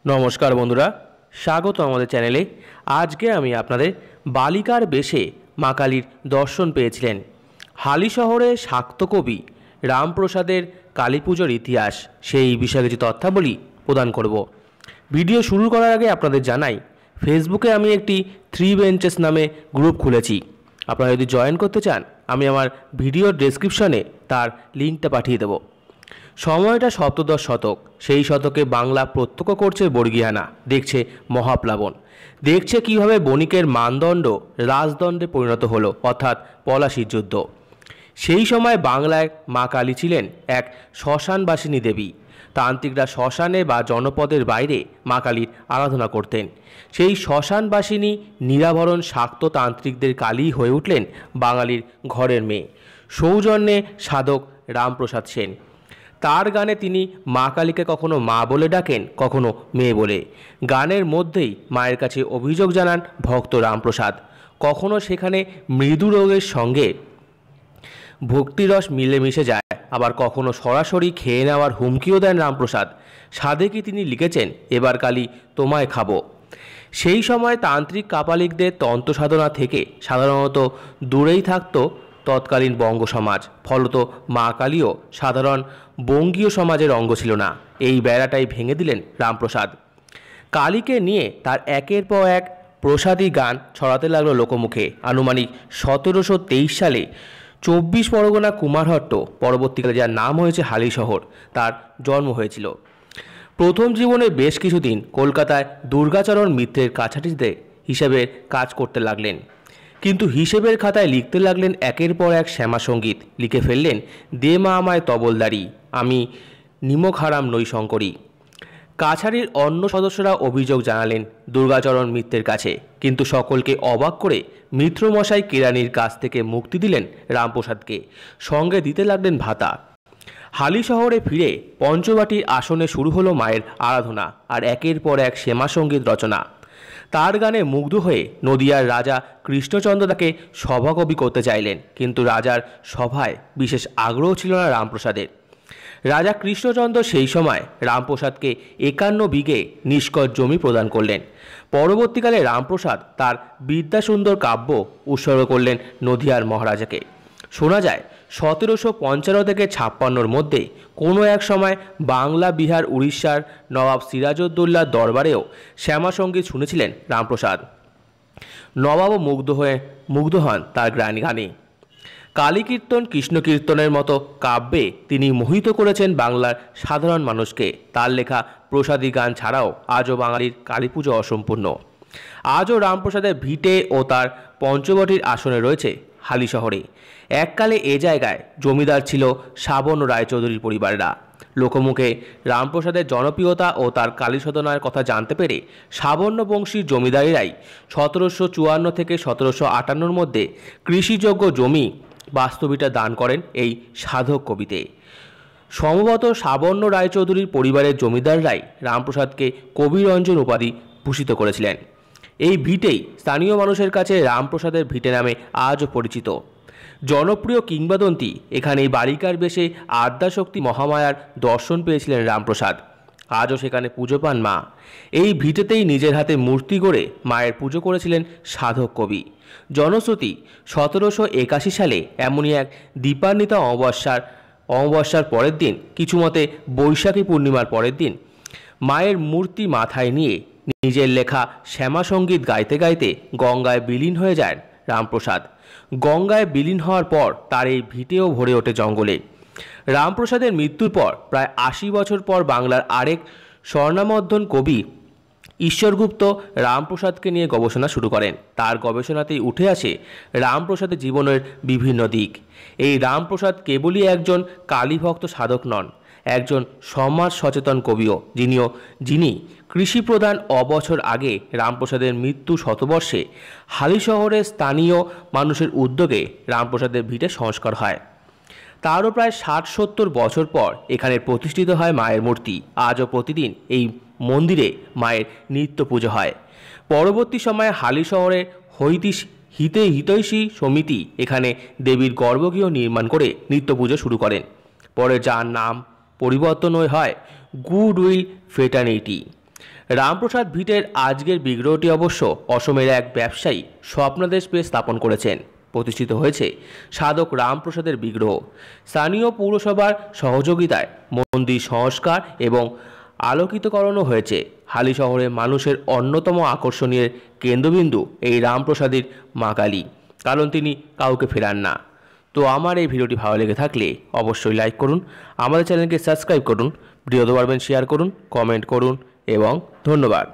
নমস্কার বন্ধুরা, স্বাগত আমাদের চ্যানেলে। আজকে আমি আপনাদের বালিকার বেশে মা কালীর দর্শন পেয়েছিলেন হালি শহরে শাক্ত কবি রামপ্রসাদের কালী পুজোর ইতিহাস, সেই বিষয়ে কিছু তথ্যাবলী প্রদান করব। ভিডিও শুরু করার আগে আপনাদের জানাই, ফেসবুকে আমি একটি 3 বেঞ্চেস নামে গ্রুপ খুলেছি। আপনারা যদি জয়েন করতে চান, আমি আমার ভিডিওর ডেসক্রিপশনে তার লিঙ্কটা পাঠিয়ে দেবো। সময়টা সপ্তদশ শতক। সেই শতকে বাংলা প্রত্যক্ষ করছে বর্গিয়ানা, দেখছে মহাপ্লাবন, দেখছে কিভাবে বণিকের মানদণ্ড রাজদণ্ডে পরিণত হলো, অর্থাৎ পলাশির যুদ্ধ। সেই সময় বাংলায় মা কালী ছিলেন এক শ্মশানবাসিনী দেবী। তান্ত্রিকরা শ্মশানে বা জনপদের বাইরে মা কালীর আরাধনা করতেন। সেই শ্মশানবাসিনী নিরাভরণ শাক্ত তান্ত্রিকদের কালী হয়ে উঠলেন বাঙালির ঘরের মেয়ে, সৌজন্যে সাধক রামপ্রসাদ সেন। তার গানে তিনি মা কালীকে কখনো মা বলে ডাকেন, কখনো মেয়ে বলে। গানের মধ্যেই মায়ের কাছে অভিযোগ জানান ভক্ত রামপ্রসাদ। কখনো সেখানে মৃদু রোগের সঙ্গে ভক্তিরস মিলেমিশে যায়, আবার কখনো সরাসরি খেয়ে নেওয়ার হুমকিও দেন রামপ্রসাদ। সাধেকি তিনি লিখেছেন, এবার কালী তোমায় খাবো। সেই সময় তান্ত্রিক কাপালিকদের তন্ত্র সাধনা থেকে সাধারণত দূরেই থাকত তৎকালীন বঙ্গ সমাজ। ফলত মা কালীও সাধারণ বঙ্গীয় সমাজের অঙ্গ ছিল না। এই বেড়াটাই ভেঙে দিলেন রামপ্রসাদ। কালীকে নিয়ে তার একের পর এক প্রসাদী গান ছড়াতে লাগলো লোকমুখে। আনুমানিক 1723 সালে 24 পরগনা কুমারহট্ট, পরবর্তীকালে যার নাম হয়েছে হালি শহর, তার জন্ম হয়েছিল। প্রথম জীবনে বেশ কিছুদিন কলকাতায় দুর্গাচরণ মিত্রের কাছাটিতে হিসেবে কাজ করতে লাগলেন, কিন্তু হিসেবের খাতায় লিখতে লাগলেন একের পর এক শ্যামা সঙ্গীত। লিখে ফেললেন, দে মা আমায় তবলদারি, আমি নিমক হারাম নই শঙ্করী। কাছারির অন্য সদস্যরা অভিযোগ জানালেন দুর্গাচরণ মিত্রের কাছে, কিন্তু সকলকে অবাক করে মিত্রমশাই কেরানির কাছ থেকে মুক্তি দিলেন রামপ্রসাদকে, সঙ্গে দিতে লাগলেন ভাতা। হালি শহরে ফিরে পঞ্চবাটির আসনে শুরু হলো মায়ের আরাধনা আর একের পর এক শ্যামা সঙ্গীত রচনা। তার গানে মুগ্ধ হয়ে নদিয়ার রাজা কৃষ্ণচন্দ্র তাকে সভাকবি করতে চাইলেন, কিন্তু রাজার সভায় বিশেষ আগ্রহ ছিল না রামপ্রসাদের। রাজা কৃষ্ণচন্দ্র সেই সময় রামপ্রসাদকে 51 বিঘে নিষ্কর জমি প্রদান করলেন। পরবর্তীকালে রামপ্রসাদ তার বিদ্যাসুন্দর কাব্য উৎসর্গ করলেন নদিয়ার মহারাজাকে। শোনা যায় 1755 থেকে 56-র মধ্যে কোনো এক সময় বাংলা, বিহার, উড়িষ্যার নবাব সিরাজউদ্দৌলার দরবারেও শ্যামা সঙ্গীত শুনেছিলেন রামপ্রসাদ। নবাবও মুগ্ধ হন তার গানে। কালী কীর্তন, কৃষ্ণ কীর্তনের মতো কাব্যে তিনি মোহিত করেছেন বাংলার সাধারণ মানুষকে। তার লেখা প্রসাদী গান ছাড়াও আজও বাঙালির কালী পুজো অসম্পূর্ণ। আজও রামপ্রসাদের ভিটে ও তার পঞ্চবটির আসনে রয়েছে হালি শহরে। এককালে এ জায়গায় জমিদার ছিল শ্রাবণ রায়চৌধুরীর পরিবাররা। লোকমুখে রামপ্রসাদের জনপ্রিয়তা ও তার কালীসাধনার কথা জানতে পেরে শ্রাবণ্য বংশীর জমিদারেরাই 1754 থেকে 1758-র মধ্যে কৃষিযোগ্য জমি বাস্তবিটা দান করেন এই সাধক কবিতে। সম্ভবত শ্রাবণ্য রায়চৌধুরীর পরিবারের জমিদাররাই রামপ্রসাদকে কবিরঞ্জন উপাধি ভূষিত করেছিলেন। এই ভিটেই স্থানীয় মানুষের কাছে রামপ্রসাদের ভিটে নামে আজও পরিচিত। জনপ্রিয় কিংবদন্তি, এখানেই বালিকার বেশে আদ্যাশক্তি মহামায়ার দর্শন পেয়েছিলেন রামপ্রসাদ। আজও সেখানে পুজো পান মা। এই ভিটেতেই নিজের হাতে মূর্তি গড়ে মায়ের পুজো করেছিলেন সাধক কবি। জনশ্রুতি, 1781 সালে এমনই এক দীপান্বিতা অমাবস্যার পরের দিন, কিছু মতে বৈশাখী পূর্ণিমার পরের দিন, মায়ের মূর্তি মাথায় নিয়ে নিজের লেখা শ্যামা সঙ্গীত গাইতে গাইতে গঙ্গায় বিলীন হয়ে যায় রামপ্রসাদ। গঙ্গায় বিলীন হওয়ার পর তার এই ভিটেও ভরে ওঠে জঙ্গলে। রামপ্রসাদের মৃত্যুর পর প্রায় 80 বছর পর বাংলার আরেক স্বর্ণামধ্যন কবি ঈশ্বরগুপ্ত রামপ্রসাদকে নিয়ে গবেষণা শুরু করেন। তার গবেষণাতেই উঠে আসে রামপ্রসাদের জীবনের বিভিন্ন দিক। এই রামপ্রসাদ কেবলই একজন কালীভক্ত সাধক নন, একজন সমাজ সচেতন কবিও, যিনি কৃষিপ্রধান অবছর আগে রামপ্রসাদের মৃত্যু শতবর্ষে হালি শহরের স্থানীয় মানুষের উদ্যোগে রামপ্রসাদের ভিটে সংস্কার হয়। তারও প্রায় 60-70 বছর পর এখানে প্রতিষ্ঠিত হয় মায়ের মূর্তি। আজও প্রতিদিন এই মন্দিরে মায়ের নিত্য পুজো হয়। পরবর্তী সময়ে হালি শহরে হিতৈষী সমিতি এখানে দেবীর গর্ভগৃহ নির্মাণ করে নিত্য পুজো শুরু করেন। পরে যার নাম পরিবর্তন হয় গুডউইল ফ্রেটার্নিটি। রামপ্রসাদ ভিটের আজকের বিগ্রহটি অবশ্য অসমের এক ব্যবসায়ী স্বপ্নাদেশ পেয়ে স্থাপন করেছেন। প্রতিষ্ঠিত হয়েছে সাধক রামপ্রসাদের বিগ্রহ। স্থানীয় পৌরসভার সহযোগিতায় মন্দির সংস্কার এবং আলোকিতকরণও হয়েছে। হালি শহরে মানুষের অন্যতম আকর্ষণীয় কেন্দ্রবিন্দু এই রামপ্রসাদের মা কালী, কারণ তিনি কাউকে ফেরান না। তো আমার এই ভিডিওটি ভালো লেগে থাকলে অবশ্যই লাইক করুন, আমাদের চ্যানেলকে সাবস্ক্রাইব করুন, ভিডিও পারবেন শেয়ার করুন, কমেন্ট করুন এবং ধন্যবাদ।